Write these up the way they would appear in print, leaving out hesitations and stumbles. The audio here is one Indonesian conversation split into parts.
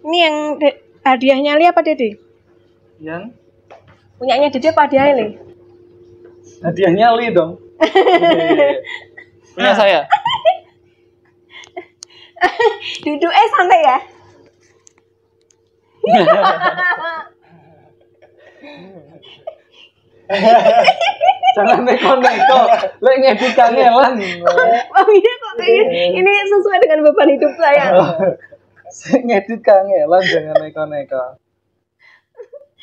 Ini yang hadiahnya Li apa Dede? Yang Punyanya Dede apa hadiahnya Li? hadiahnya Li dong. Punya saya. Duduk santai ya. Jangan neko-neko. Lek ngedit kangelan. Oh iya kok ini sesuai dengan beban hidup saya. Ngedit kangelan, jangan neko-neko.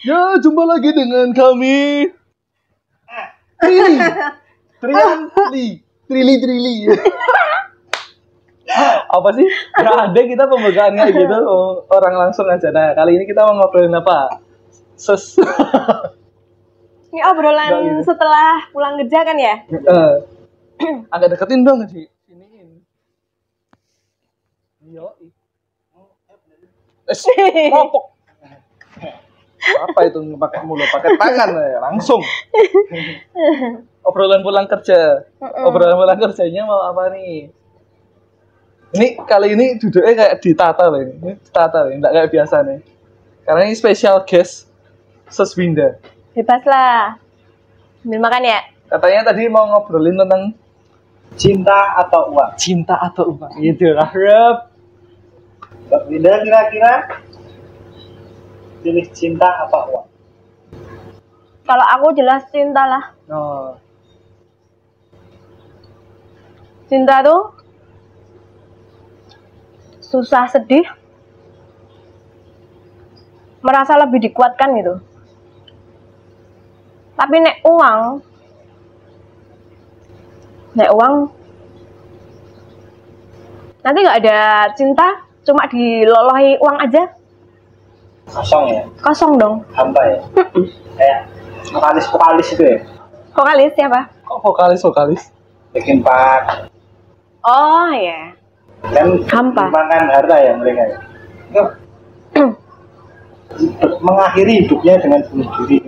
Ya, jumpa lagi dengan kami. Trili. Apa sih? Nggak ada kita pembukaan kayak gitu. Orang langsung aja. Nah, kali ini kita mau ngobrolin apa? Ini obrolan setelah pulang kerja kan ya? Agak deketin dong sih. Siniin. Yo. Ngopok. Apa itu pakai mulut, pakai tangan ya, langsung. Obrolan pulang kerja. Obrolan pulang kerjanya mau apa nih? Ini kali ini duduknya kayak ditata loh ini. Ini ditata loh, enggak kayak biasa nih. Karena ini special guest Seswinda. Bebas lah. Sambil makan ya? Katanya tadi mau ngobrolin tentang cinta atau uang. Cinta atau uang. Gitu lah, Rob. Mbak Winda kira-kira pilih cinta apa uang? Kalau aku jelas cinta lah. Oh. Cinta tuh susah sedih, merasa lebih dikuatkan gitu. Tapi nek uang nanti nggak ada cinta, cuma dilolohi uang aja. Kosong ya? Kosong dong. Hampa ya? Kayak vokalis itu ya? Vokalis siapa? Kok vokalis? Bikin Park. Oh ya. Kan Hampa. makan harta ya mereka ya? Mengakhiri hidupnya dengan bunuh diri.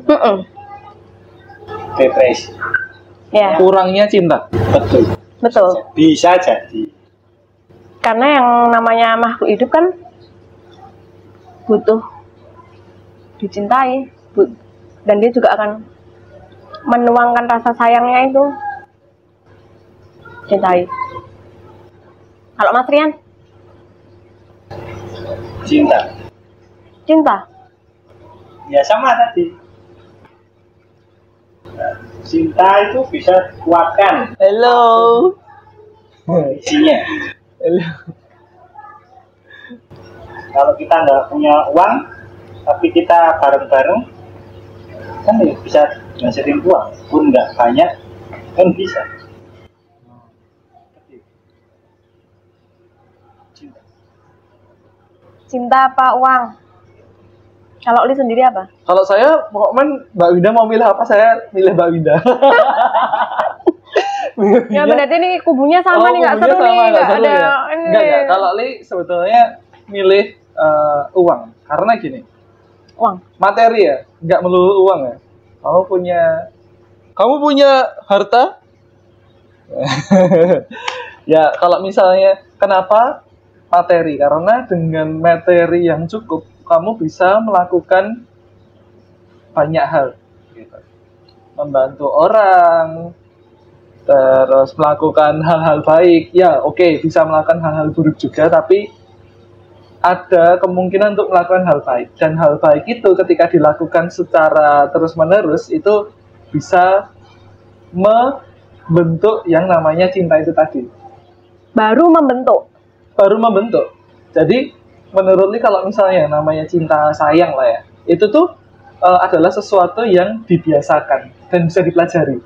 Depresi. Ya. Kurangnya cinta. Betul. Bisa jadi. Karena yang namanya makhluk hidup kan butuh dicintai, dan dia juga akan menuangkan rasa sayangnya itu. Cintai. Kalau Mas Rian? Cinta. Ya sama tadi. Cinta itu bisa kuatkan. Hello. Isinya. Hello. Kalau kita nggak punya uang, tapi kita bareng-bareng, kan ya bisa ngasilin uang. Pun nggak banyak, kan bisa. Cinta apa uang? Kalau Li sendiri apa? Kalau saya pokoknya Mbak Winda mau milih apa, saya milih Mbak Winda. Ya berarti ini kubunya sama nih, nggak seru nih, nggak ada ya? ini. Enggak. Kalau Li sebetulnya milih uang, karena gini. Uang. Materi ya, nggak melulu uang ya. Kamu punya harta? Ya kalau misalnya kenapa materi? Karena dengan materi yang cukup, kamu bisa melakukan banyak hal, gitu. Membantu orang, terus melakukan hal-hal baik. Ya oke, bisa melakukan hal-hal buruk juga, tapi ada kemungkinan untuk melakukan hal baik. Dan hal baik itu ketika dilakukan secara terus-menerus, itu bisa membentuk yang namanya cinta itu tadi. Baru membentuk. Jadi menurut Li, kalau misalnya namanya cinta sayang lah ya, itu tuh adalah sesuatu yang dibiasakan dan bisa dipelajari.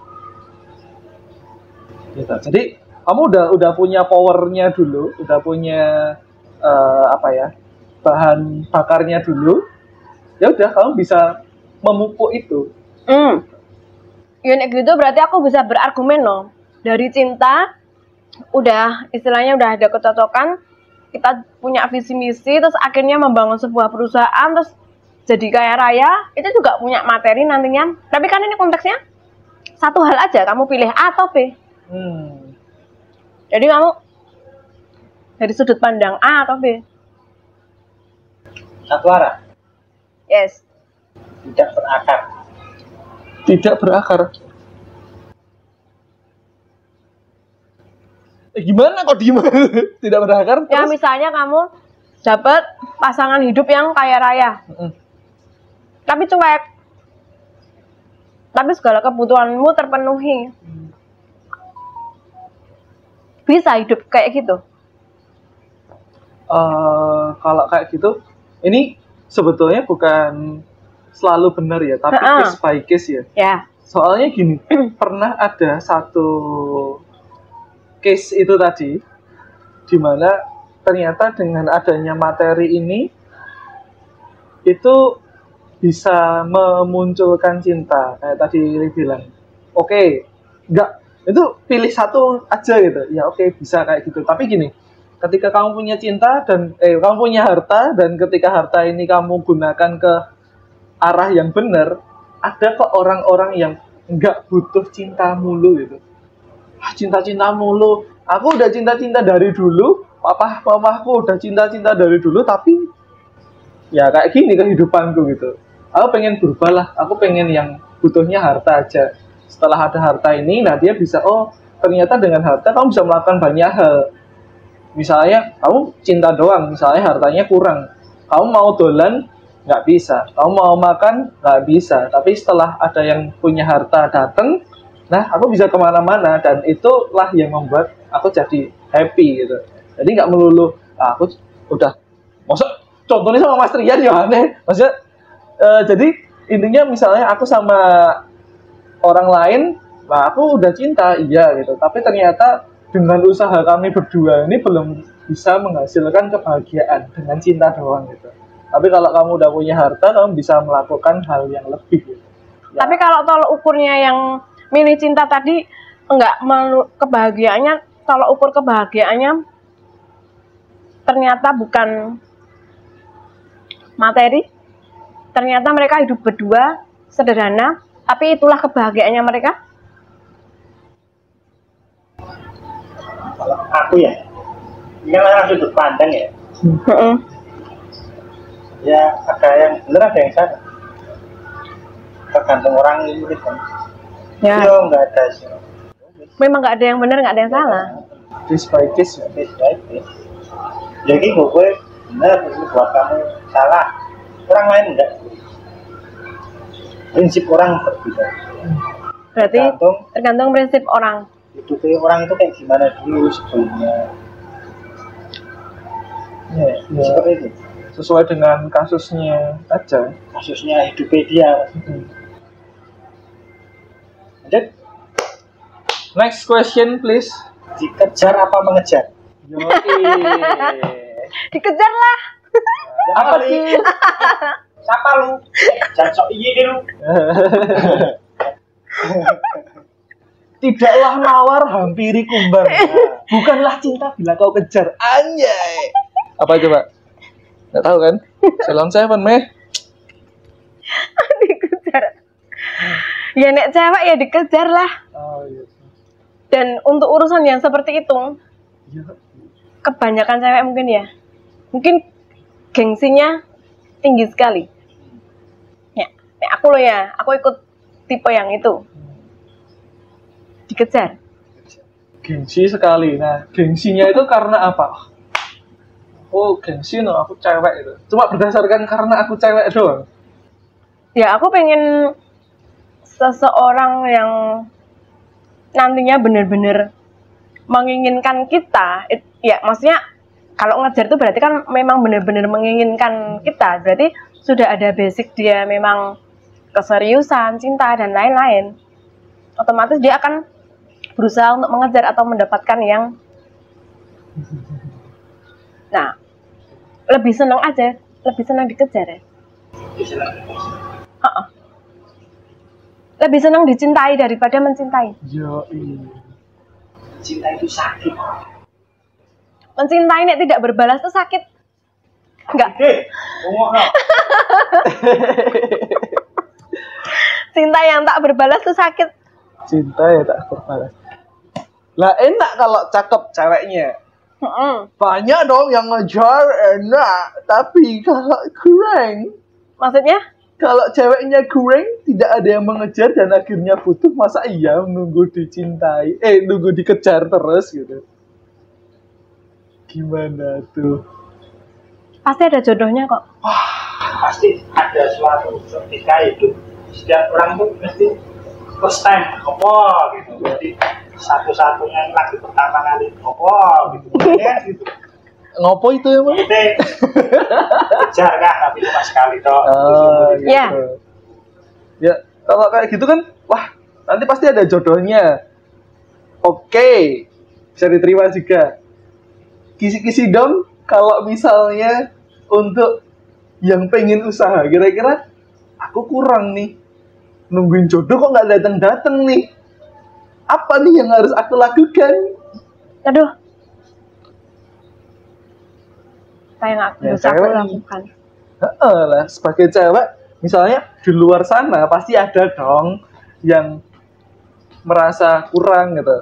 Gitu. Jadi kamu udah punya powernya dulu, udah punya bahan bakarnya dulu, ya udah kamu bisa memupuk itu. Ya nek gitu berarti aku bisa berargumen loh. Dari cinta udah istilahnya udah ada kecocokan, kita punya visi misi, terus akhirnya membangun sebuah perusahaan, terus jadi kaya raya, itu juga punya materi nantinya. Tapi kan ini konteksnya satu hal aja, kamu pilih A atau B. Jadi kamu dari sudut pandang A atau B? Satu arah, Yes. tidak berakar. Tidak berakar. Gimana kok diem? Tidak berakar? Ya Terus? misalnya kamu dapat pasangan hidup yang kaya raya, tapi cuek, tapi segala kebutuhanmu terpenuhi, bisa hidup kayak gitu? Kalau kayak gitu, ini sebetulnya bukan selalu benar ya, tapi case by case ya. Ya. Soalnya gini, pernah ada satu case itu tadi, di mana ternyata dengan adanya materi ini, itu bisa memunculkan cinta. Kayak tadi Lili bilang, oke, enggak, itu pilih satu aja gitu. Ya oke, bisa kayak gitu. Tapi gini, ketika kamu punya cinta dan kamu punya harta, dan ketika harta ini kamu gunakan ke arah yang benar, ada kok orang-orang yang nggak butuh cinta mulu gitu. Cinta-cinta mulu. Aku udah cinta-cinta dari dulu, mamaku udah cinta-cinta dari dulu, tapi ya kayak gini kehidupanku gitu. Aku pengen berubah lah, aku pengen yang butuhnya harta aja. Setelah ada harta ini, nah dia bisa, oh ternyata dengan harta kamu bisa melakukan banyak hal. Misalnya kamu cinta doang, misalnya hartanya kurang, kamu mau dolan nggak bisa, kamu mau makan nggak bisa. Tapi setelah ada yang punya harta datang, nah aku bisa kemana-mana, dan itulah yang membuat aku jadi happy gitu. Jadi nggak melulu aku udah, maksud contohnya sama Mas Rian ya aneh, maksudnya jadi intinya misalnya aku sama orang lain, nah aku udah cinta iya gitu, tapi ternyata dengan usaha kami berdua ini belum bisa menghasilkan kebahagiaan dengan cinta doang gitu. Tapi kalau kamu udah punya harta, kamu bisa melakukan hal yang lebih gitu. Ya. Tapi kalau tolok ukurnya yang milih cinta tadi, enggak kebahagiaannya, tolok ukur kebahagiaannya ternyata bukan materi, ternyata mereka hidup berdua sederhana, tapi itulah kebahagiaannya mereka. Kalau aku ya, ini kan sudut pandang ya. Ya ada yang benar, ada yang salah. Tergantung orang ini kan. Ya. Yo nggak ada sih. Memang nggak ada yang benar, nggak ada yang salah. Case by case ya. Case by case. Jadi gue benar, ini buat kamu salah. Orang lain enggak. Prinsip orang berbeda. Berarti tergantung prinsip orang. Hidupnya orang itu kayak gimana dulu sebelumnya. Ya. Seperti itu. Sesuai dengan kasusnya aja. Kasusnya hidupnya dia. Lanjut. Next question please. Dikejar apa mengejar? Dikejar lah. Apa sih? Siapa lu? Jangan sok iya deh lu. Tidaklah mawar hampiri kumbang. Bukanlah cinta bila kau kejar. Anjay. Apa coba? Nggak tahu kan? Salon Seven meh. Dikejar. Ya nek cewek ya dikejar lah. Oh iya. Dan untuk urusan yang seperti itu, kebanyakan cewek mungkin gengsinya tinggi sekali. Ya, aku loh ya, aku ikut tipe yang itu. Dikejar. Gengsi sekali. Nah, gengsinya itu karena apa? Oh, gengsi no, aku cewek itu. Cuma berdasarkan karena aku cewek doang. Ya, aku pengen seseorang yang nantinya benar-benar menginginkan kita. Ya, maksudnya kalau ngejar itu berarti kan memang benar-benar menginginkan kita. Berarti sudah ada basic dia memang keseriusan, cinta, dan lain-lain. Otomatis dia akan berusaha untuk mengejar atau mendapatkan yang, nah, lebih senang aja, lebih senang dikejar ya. Lebih senang dicintai daripada mencintai. Cinta itu sakit. Mencintai nek tidak berbalas itu sakit. Enggak. Cinta yang tak berbalas itu sakit. Cinta ya tak berbalas. Lah enak kalau cakep ceweknya. Banyak dong yang ngejar enak, tapi kalau kurang, Maksudnya? kalau ceweknya kurang, tidak ada yang mengejar dan akhirnya putus, masa iya nunggu dicintai, nunggu dikejar terus gitu. Gimana tuh? Pasti ada jodohnya kok. Pasti ada suatu ketika hidup setiap orang tuh mesti first time apa gitu, jadi satu-satunya yang lagi pertama kali apa gitu ya gitu. Ngopo itu emang? Kita kejar kan, tapi cuma sekali toh. Gitu. Ya. Ya, kalau kayak gitu kan, wah, nanti pasti ada jodohnya. Oke, bisa diterima juga. Kisi-kisi dong, kalau misalnya untuk yang pengen usaha, kira-kira aku kurang nih, nungguin jodoh kok nggak datang-datang nih. Apa nih yang harus aku lakukan? Aduh. Kayak nggak Ya, bisa aku cewek. lakukan. Lah, sebagai cewek, misalnya di luar sana pasti ada dong yang merasa kurang gitu.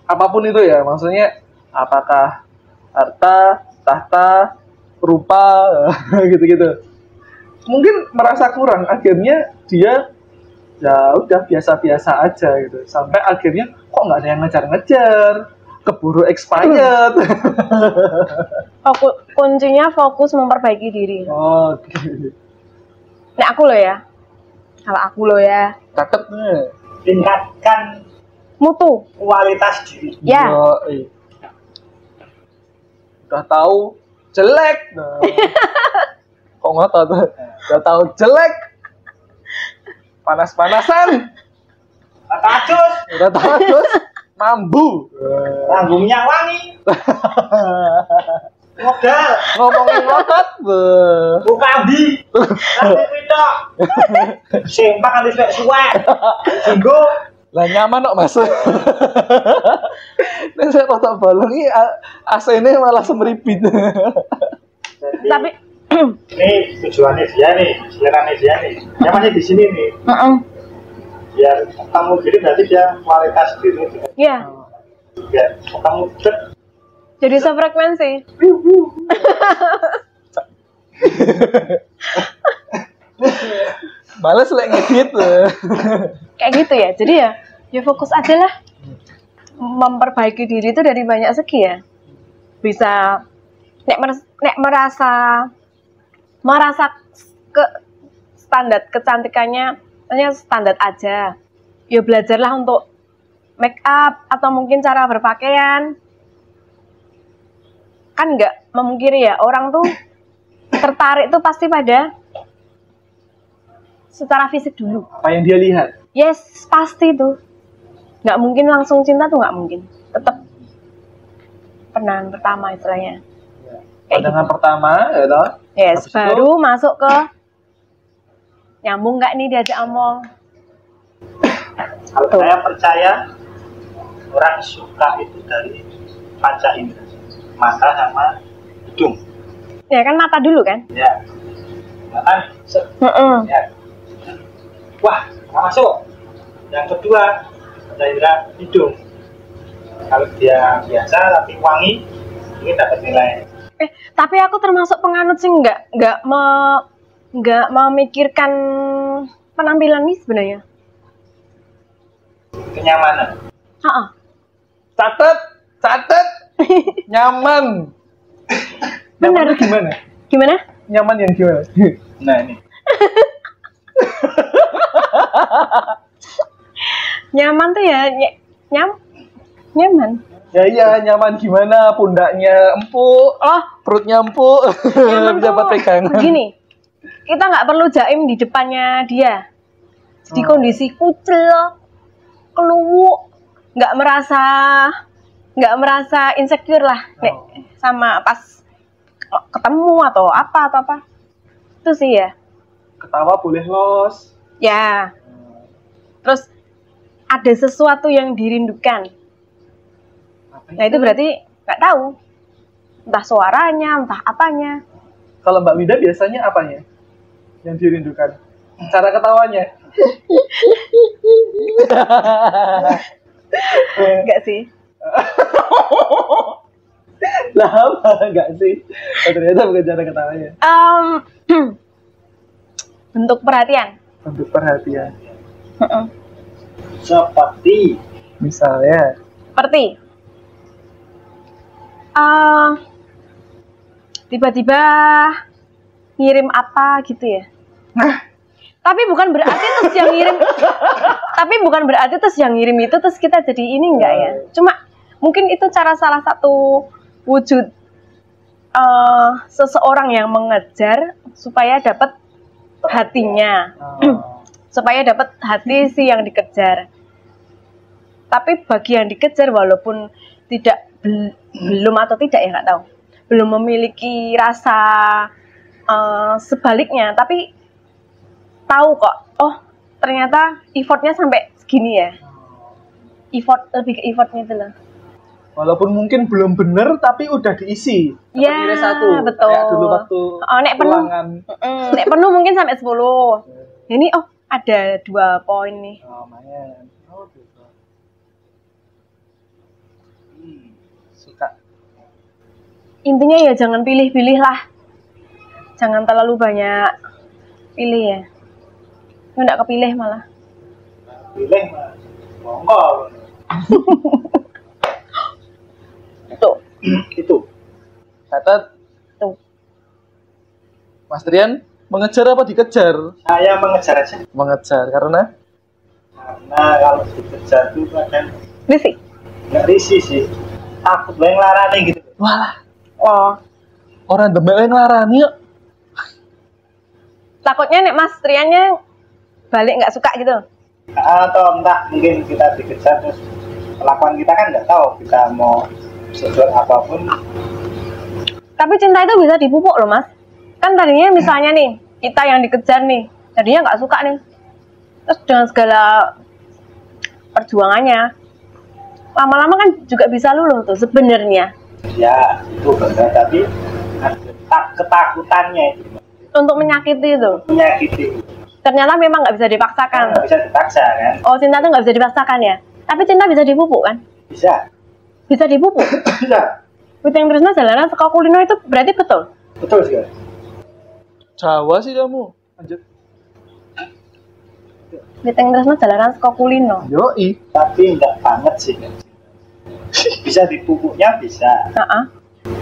Apapun itu ya, maksudnya apakah harta, tahta, rupa, gitu-gitu. Mungkin merasa kurang, akhirnya dia ya udah biasa-biasa aja gitu. Sampai akhirnya kok nggak ada yang ngejar-ngejar, keburu expired. Kuncinya fokus memperbaiki diri. Oke. Nah aku loh ya. Kalau aku loh ya. Cakep nih. Tingkatkan Mutu. kualitas diri. Ya. Yoi. Udah tahu jelek. Nah. Kok nggak tahu tuh? Udah tahu jelek. Panas-panasan. Tajus, Udah tahu terus mambu. ranggungnya wangi, modal, Ngomongin ngotot. buka ambi, rambut pitok, sempak nanti suwek, singgo, Lah nyaman kok Mas. Nek saya rotok bolong iki AC-ne malah semeripit. Jadi, Tapi ini tujuannya dia nih, selera dia nih, dia masih di sini nih, biar ketemu diri berarti dia kualitas diri juga, ya. biar ketemu dek, Jadi sefrekuensi. Males lek ngedit. Kayak gitu ya. Jadi ya fokus aja lah. Memperbaiki diri itu dari banyak segi ya. Bisa nek merasa ke standar kecantikannya hanya standar aja. Ya belajarlah untuk make up atau mungkin cara berpakaian. Kan nggak memungkiri ya, orang tuh tertarik tuh pasti pada secara fisik dulu. Apa yang dia lihat? Yes, pasti tuh. Nggak mungkin langsung cinta tuh, nggak mungkin. Tetap pandangan pertama istilahnya. Kayak Pandangan gitu. pertama, ya toh? Yes, Habis baru masuk ke nyambung nggak nih diajak omong. kalau saya percaya orang suka itu dari panca indera, mata sama hidung, Ya kan mata dulu kan? ya, kan, ya, wah, nggak masuk. Yang kedua, panca indera hidung. Kalau dia biasa tapi wangi, ini dapat nilai. Tapi aku termasuk penganut sih nggak memikirkan penampilan nih sebenarnya. Kenyamanan. Catet. Nyaman. Benar. Nyamannya gimana? Gimana? Nyaman yang gimana? Nah ini. Nyaman tuh ya nyaman. Ya iya, nyaman gimana? Pundaknya empuk, Oh, perutnya empuk. nyaman Bisa buat tuh pegangan. gini. Kita nggak perlu jaim di depannya dia. Di Oh. kondisi kucel, keluwu, nggak merasa insecure lah, Nek, sama pas ketemu atau apa. Itu sih ya. Ketawa boleh los. Ya. Terus ada sesuatu yang dirindukan. Nah itu berarti nggak tahu. Entah suaranya, entah apanya. Kalau Mbak Wida biasanya apanya yang dirindukan? Cara ketawanya. Enggak sih. Lah apa enggak sih? Oh, ternyata bukan cara ketawanya. Bentuk perhatian. Bentuk perhatian. Seperti Misalnya, Seperti tiba-tiba ngirim apa gitu ya. Tapi bukan berarti terus yang ngirim itu terus kita jadi ini enggak ya. Cuma mungkin itu salah satu wujud seseorang yang mengejar supaya dapat hatinya. Supaya dapat hati si yang dikejar. Tapi bagi yang dikejar walaupun belum atau tidak ya nggak tahu, belum memiliki rasa sebaliknya, tapi tahu kok, oh ternyata effortnya sampai segini ya. Lebih ke effortnya itu loh. walaupun mungkin belum bener tapi udah diisi. Iya, Nilai 1. betul. Kayak dulu waktu nek penuh, ulangan. nek penuh mungkin sampai 10. Ini ada 2 poin nih. Oh, lumayan. Oh, gitu. Suka. Intinya ya jangan pilih-pilih lah. Jangan terlalu banyak pilih ya. Nggak kepilih malah. pilih monggo. Itu. Catat. Tuh. Mas Trian mengejar apa dikejar? Saya mengejar aja. Mengejar karena Kalau dikejar itu kadang Risih. nggak risih sih. Takut banget larane gitu. wah, Oh, orang demek yang larani yuk. takutnya nek Mas Triannya balik nggak suka gitu. Atau entah mungkin kita dikejar terus kelakuan kita kan nggak tahu kita mau sesuatu apapun. Tapi cinta itu bisa dipupuk loh Mas. Kan tadinya misalnya nih, kita yang dikejar nih, tadinya nggak suka nih. Terus dengan segala perjuangannya, lama-lama kan juga bisa luluh tuh sebenarnya. Ya itu benar, tapi ada ketakutannya itu Untuk menyakiti itu. menyakiti. Ternyata memang nggak bisa dipaksakan. Nggak bisa dipaksa kan? Oh, cinta tuh nggak bisa dipaksakan ya. Tapi cinta bisa dipupuk kan? Bisa. Bisa dipupuk. Bisa. Witing Tresna Jalanan Saka Kulino itu berarti betul. Betul sekali. Jawa sih kamu. Lanjut. Witing Tresna Jalanan Saka Kulino. Yoi. Tapi nggak banget sih. Bisa dipupuknya bisa.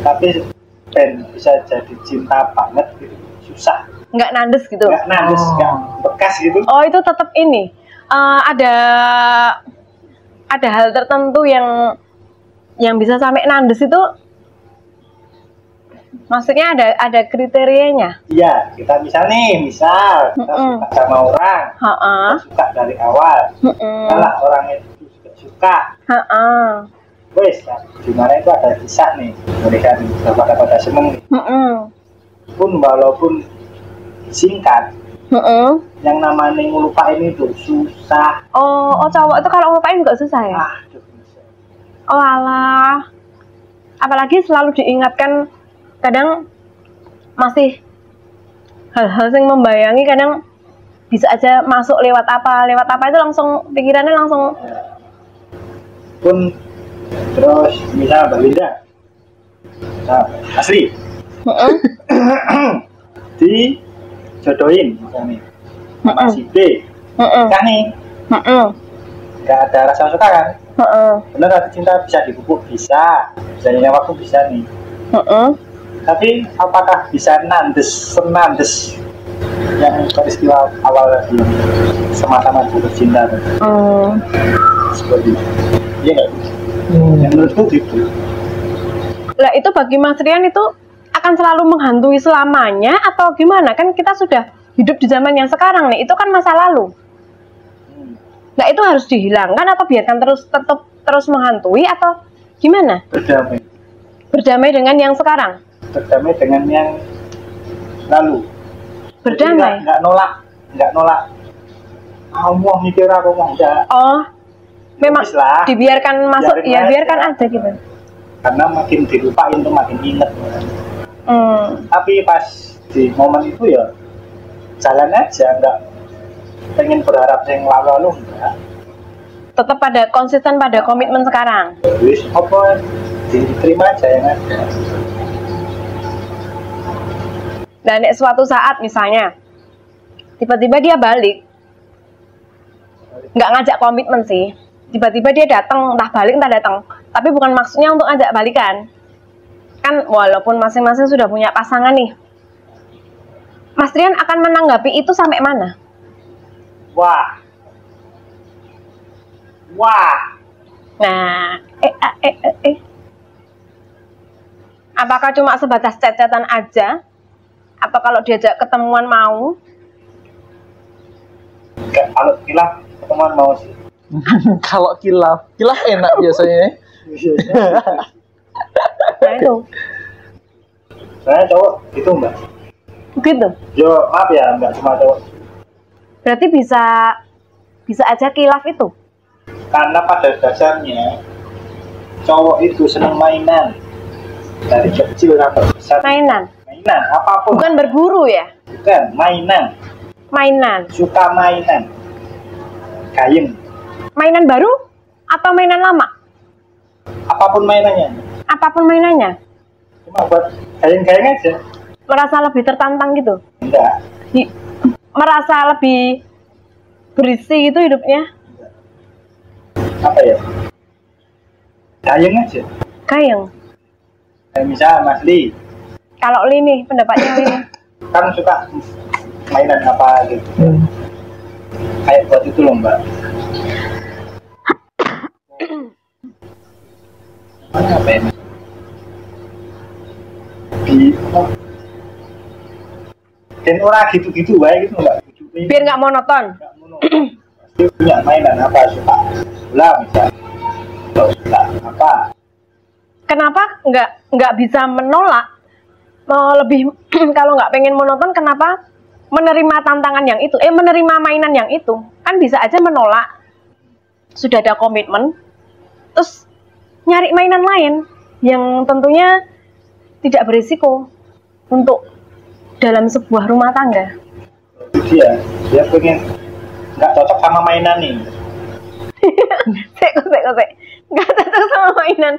Tapi dan bisa jadi cinta banget gitu. Susah. Nggak nandes gitu. Nggak nandes, nggak bekas gitu. Oh, itu tetap ini. Ada hal tertentu yang bisa sampai nandes itu. Maksudnya ada kriterianya. Iya, kita misal kita suka sama orang, kita suka dari awal. Kalau orang itu suka, wes, gimana itu ada kisah nih, mereka pada seneng nih. Pun walaupun singkat, yang namanya ngelupain itu susah. Oh, cowok itu kalau ngelupain juga susah ya? Oh alah, apalagi selalu diingatkan. Kadang masih hal-hal yang membayangi, kadang bisa aja masuk lewat apa itu langsung pikirannya langsung. Pun terus misalnya Mbak Linda, nah, asli dijodohin misalnya sama si B, kan nih nggak ada rasa suka kan? Bener, rasa cinta bisa dipupuk, bisa jadinya waktu bisa nih. Tapi apakah bisa senandes yang peristiwa awal tadi sama-sama jatuh cinta? Seperti itu. Iya nggak? Yang menurutku gitu. Lah itu bagi Mas Rian itu akan selalu menghantui selamanya atau gimana? Kan kita sudah hidup di zaman yang sekarang nih, itu kan masa lalu. Nah itu harus dihilangkan atau biarkan terus menghantui atau gimana? Berdamai dengan yang sekarang. Berdamai dengan yang lalu. Berdamai. Nggak nolak. Allah mikir aku mau enggak. Oh, memang lah, dibiarkan masuk, biarkan aja gitu. Karena makin dilupain tuh makin inget. Tapi pas di momen itu ya jalan aja, nggak pengen berharap yang lalu enggak. Tetap konsisten pada komitmen sekarang. Wis apa diterima aja yang ada. Dan suatu saat misalnya tiba-tiba dia balik, nggak ngajak komitmen sih, tiba-tiba dia datang, entah balik entah datang, tapi bukan maksudnya untuk ngajak balikan kan, walaupun masing-masing sudah punya pasangan nih, Mas Rian akan menanggapi itu sampai mana? Wah, Nah, apakah cuma sebatas chat-chatan aja? Atau kalau diajak ketemuan mau? kalau kilaf ketemuan mau sih. Kalau kilaf enak biasanya. Nah itu, Saya cowok itu mbak. gitu. Yo maaf ya, nggak cuma cowok. Berarti bisa aja kilaf itu. Karena pada dasarnya cowok itu senang mainan dari kecil sampai besar. Mainan, Apapun. bukan berburu ya? Bukan mainan. Suka mainan. Gayeng. Mainan baru atau mainan lama? Apapun mainannya. Apapun mainannya. Cuma buat gayeng-gayeng aja. Merasa lebih tertantang gitu? Enggak. Merasa lebih berisi gitu hidupnya? Apa ya? Gayeng aja. Gayeng. Kayak misalnya Mas Li. Kalau Li nih, pendapatnya Li nih. Kan suka mainan apa gitu. Kayak buat itu loh mbak. Apa ya? Dan orang gitu-gitu baik gitu mbak. Biar nggak monoton. Nggak monoton. Pasti punya mainan apa, suka bola misalnya. Kalau suka apa? Kenapa nggak bisa menolak? Lebih kalau nggak pengen monoton, kenapa menerima tantangan yang itu? Menerima mainan yang itu kan bisa aja menolak. Sudah ada komitmen, terus nyari mainan lain yang tentunya tidak berisiko untuk dalam sebuah rumah tangga. Dia pengen nggak cocok sama mainan nih. Sek. Nggak cocok sama mainan.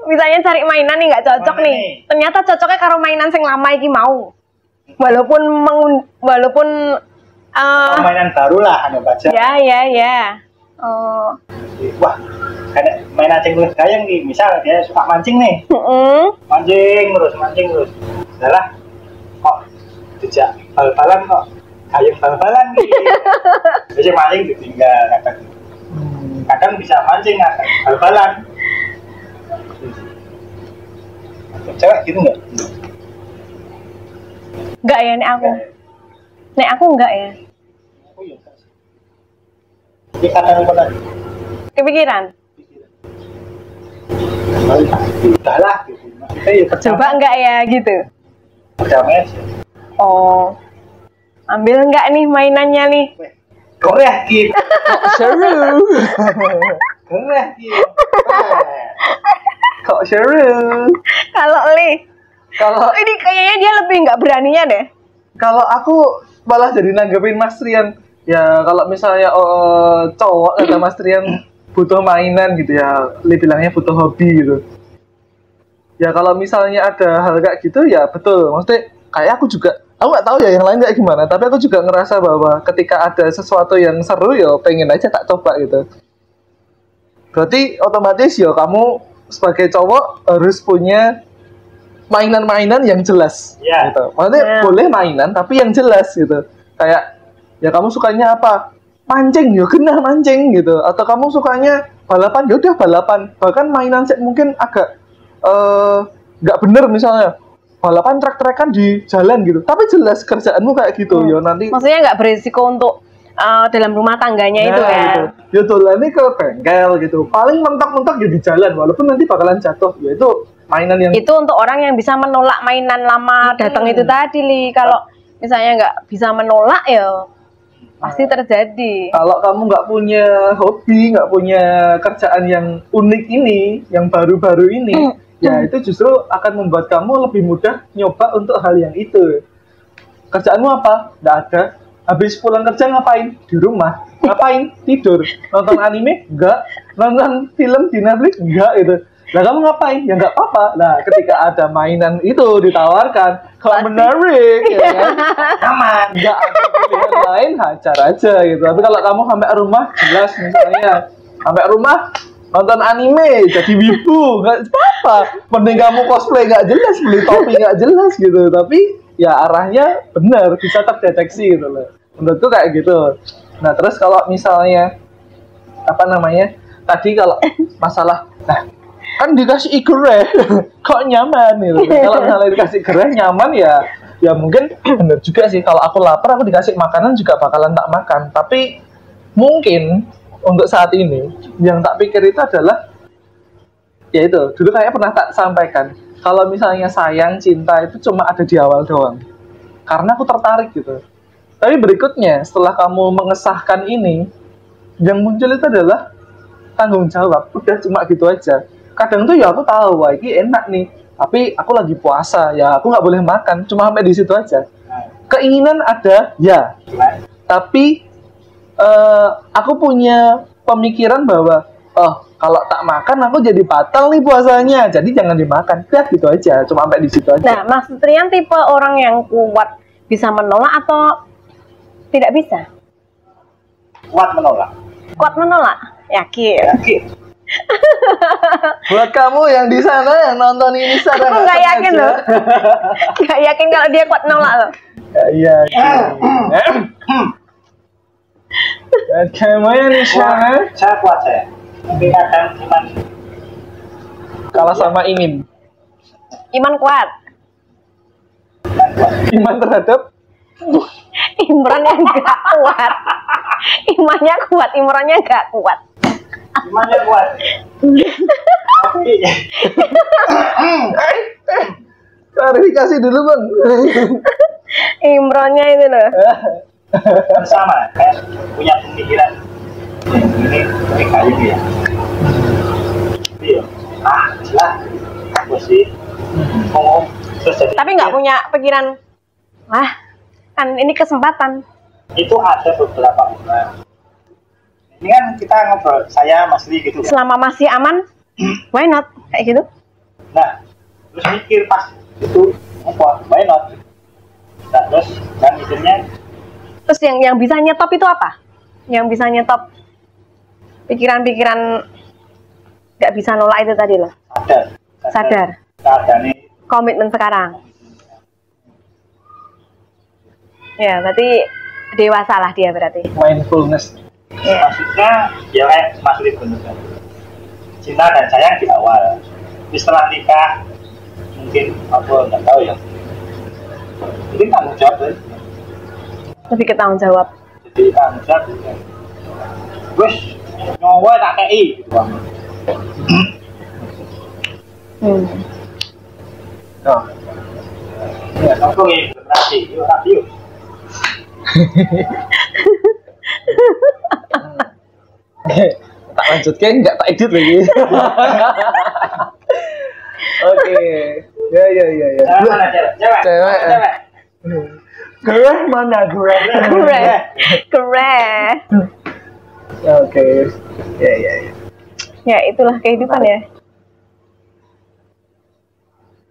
Misalnya cari mainan nih nggak cocok Mana nih. nih? Ternyata cocoknya karo mainan sing lama iki mau. Walaupun Mainan baru lah anu baca. ya. Oh. Wah, kayak mainan cing terus gayeng nih. Misal dia suka mancing nih. Mancing terus. Salah. Kok dijak bal-balan kok gayeng bal-balan nih. Jadi mancing ditinggal kadang bisa mancing kadang bal-balan. Cewek gitu nggak? Enggak ya nek aku. Nek aku enggak ya. Oh iya. Jadi kadang pernah Kepikiran. udah lah gitu. Maksudnya ya Coba enggak ya gitu. berdamai aja. Oh. Ambil enggak nih mainannya nih? Gereh gitu. Seru. Gereh gitu. Kok seru? Kalau Li, Kalau ini kayaknya dia lebih nggak beraninya deh. Kalau aku malah jadi nanggepin Mas Rian. Ya kalau misalnya cowok kata Mas Rian butuh mainan gitu ya, Li bilangnya butuh hobi gitu. Ya kalau misalnya ada hal kayak gitu ya betul. Maksudnya kayak aku nggak tahu ya yang lain kayak gimana. Tapi aku juga ngerasa bahwa ketika ada sesuatu yang seru ya pengen aja tak coba gitu. Berarti otomatis ya kamu sebagai cowok harus punya mainan-mainan yang jelas, Ya. gitu. Maksudnya boleh mainan tapi yang jelas gitu. Kayak ya kamu sukanya apa? Mancing, ya kena mancing gitu. Atau kamu sukanya balapan, ya udah balapan. Bahkan mainan mungkin agak nggak bener misalnya balapan trek-trekan di jalan gitu. Tapi jelas kerjaanmu kayak gitu. Ya nanti. Maksudnya nggak berisiko untuk dalam rumah tangganya itu Nah, kan. gitu. Ya dolannya ke bengkel gitu. Paling mentok-mentok ya di jalan walaupun nanti bakalan jatuh. Ya itu mainan yang Itu untuk orang yang bisa menolak mainan lama datang itu tadi, Li. Kalau misalnya nggak bisa menolak ya pasti terjadi. kalau kamu nggak punya hobi, nggak punya kerjaan yang unik ini, yang baru-baru ini, ya itu justru akan membuat kamu lebih mudah nyoba untuk hal yang itu. Kerjaanmu apa? Nggak ada. Habis pulang kerja ngapain? Di rumah. Ngapain? Tidur. Nonton anime? Enggak. Nonton film di Netflix? Enggak gitu. Lah kamu ngapain? Ya nggak apa-apa. Nah, ketika ada mainan itu ditawarkan, kalau menarik, ya kan? Aman. Nggak ada pilihan lain, hajar aja gitu. Tapi kalau kamu sampai rumah, jelas misalnya sampai rumah nonton anime, jadi wibu, nggak apa-apa. Mending kamu cosplay nggak jelas, beli topi nggak jelas gitu. Tapi ya arahnya benar, bisa terdeteksi gitu loh. Menurutku kayak gitu. Nah terus kalau misalnya apa namanya? Tadi kalau masalah, nah kan dikasih gereh, kok nyaman gitu. Kalau misalnya dikasih gereh nyaman ya mungkin bener juga sih. Kalau aku lapar, aku dikasih makanan juga bakalan tak makan. Tapi mungkin untuk saat ini yang tak pikir itu adalah ya itu dulu kayak pernah tak sampaikan, kalau misalnya sayang cinta itu cuma ada di awal doang karena aku tertarik gitu. Tapi berikutnya setelah kamu mengesahkan ini, yang muncul itu adalah tanggung jawab. Udah cuma gitu aja. Kadang tuh ya aku tahu wah ini enak nih, tapi aku lagi puasa ya aku nggak boleh makan, cuma sampai di situ aja. Keinginan ada ya, tapi aku punya pemikiran bahwa kalau tak makan aku jadi batal nih puasanya, jadi jangan dimakan. Ya gitu aja, cuma sampai di situ aja. Nah, Mas Trian tipe orang yang kuat bisa menolak atau tidak bisa? Kuat menolak. Kuat menolak, yakin. Buat kamu yang di sana yang nonton ini secara Aku nggak yakin loh, nggak yakin kalau dia kuat menolak loh. Iya. Dan kamu yang di sana Saya kuat saya. Tapi kadang cuman kalah sama Imin. Iman kuat. Iman terhadap Imran yang nggak kuat. Imannya kuat, Imrannya nggak kuat. gimana kuat. Tapi klarifikasi dulu bang. Imrannya itu loh. sama kayak punya pemikiran ini kayu ya. Iya. Jelas. Aku sih ngomong terus jadi. Tapi nggak punya pikiran, wah kan ini kesempatan. Itu ada beberapa orang. Ini kan kita ngobrol, saya Mas Li gitu kan. Selama masih aman, why not? Kayak gitu. Nah, terus mikir pas itu apa? Why not? Nah, terus dan mikirnya Terus yang bisa nyetop itu apa? Yang bisa nyetop pikiran-pikiran nggak bisa nolak itu tadi loh. Sadar. Keadaannya Komitmen sekarang. Ya, berarti dewasa lah dia berarti. Mindfulness. Ya. maksudnya ya kayak Mas Li bener kan. Cinta dan sayang di awal. Tapi setelah nikah mungkin apa nggak tahu ya. Ini tanggung jawab ya. Lebih ke tanggung jawab. Jadi tanggung jawab ya. Terus nyawa tak kei gitu bang. Oh. Ya, kamu tuh generasi, yuk radio. Tak lanjutkan, nggak tak edit lagi. Oke. Ya. Mana cewek? Cewek. Cewek. Gereh mana gereh? Keren. Oke. Ya. Ya, itulah kehidupan ya.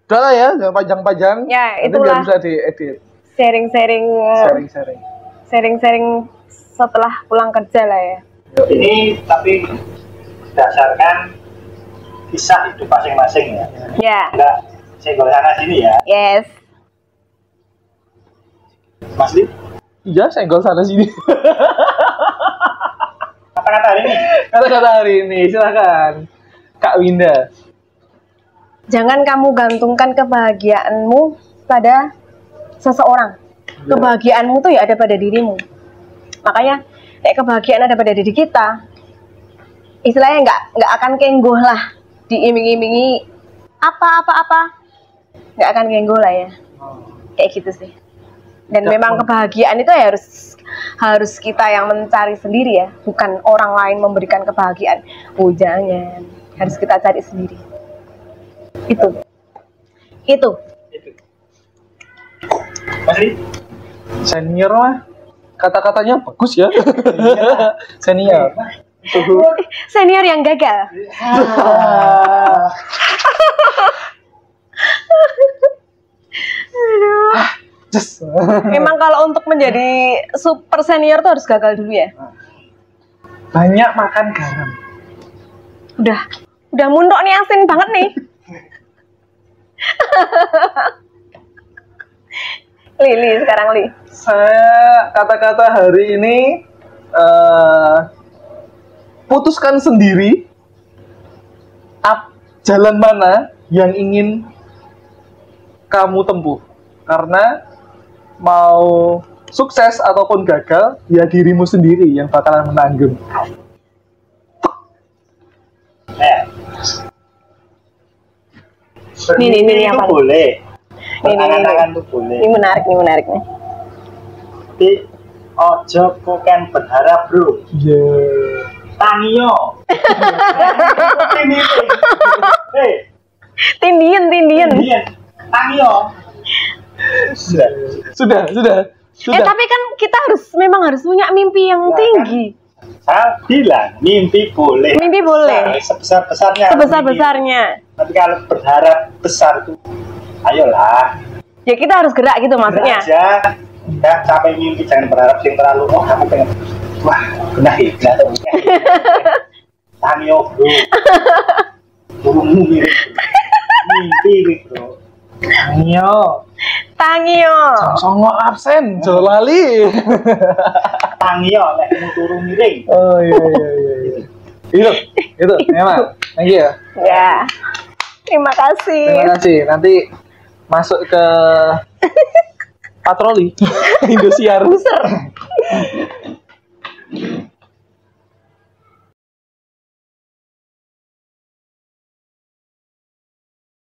Udah lah ya, jangan panjang-panjang. Ya, Nanti itulah. biar bisa diedit. Sharing-sharing setelah pulang kerja lah ya. Ini tapi berdasarkan kisah hidup masing-masing ya. Ya. Enggak senggol sana sini ya. Yes. Mas Li, Iya, senggol sana sini. kata-kata hari ini. Kata-kata hari ini, silakan. Kak Winda. Jangan kamu gantungkan kebahagiaanmu pada seseorang. Kebahagiaanmu tuh ya ada pada dirimu. Makanya kayak kebahagiaan ada pada diri kita. Istilahnya nggak akan kenggoh lah, diiming-imingi apa. Nggak akan kenggoh lah ya. Kayak gitu sih. Dan memang kebahagiaan itu ya harus kita yang mencari sendiri ya, bukan orang lain memberikan kebahagiaan. Oh jangan, harus kita cari sendiri. Itu. Mas Li, Senior mah kata-katanya bagus ya. Senior. Senior yang gagal. Aduh. Just. Memang kalau untuk menjadi super senior tuh harus gagal dulu ya. Banyak makan garam. Udah mundok nih, asin banget nih. Li sekarang Li. Saya kata-kata hari ini putuskan sendiri jalan mana yang ingin kamu tempuh, karena mau sukses ataupun gagal ya dirimu sendiri yang bakalan menanggung. Ini itu apa? boleh. Ini Angan-angan tuh boleh. Ini menarik nih. Tapi ojo bukan berharap bro. Tangio. Tindian. Tangio. Sudah. Tapi kan kita memang harus punya mimpi yang tinggi. Saya bilang mimpi boleh. Mimpi boleh. Sebesar-besarnya. Tapi kalau berharap besar tuh, ayolah. Ya kita harus gerak gitu maksudnya. Aja. Ya, sampai mimpi jangan berharap yang terlalu. Oh, aku pengen. Wah, benahi. Tangio bro. Burungmu mirip. Mimpi bro. Tangio. Songo absen, jolali. Tangio, lek mau turun miring. Oh iya. Itu memang. Thank you ya. Ya. Terima kasih. Nanti masuk ke patroli Indosiar.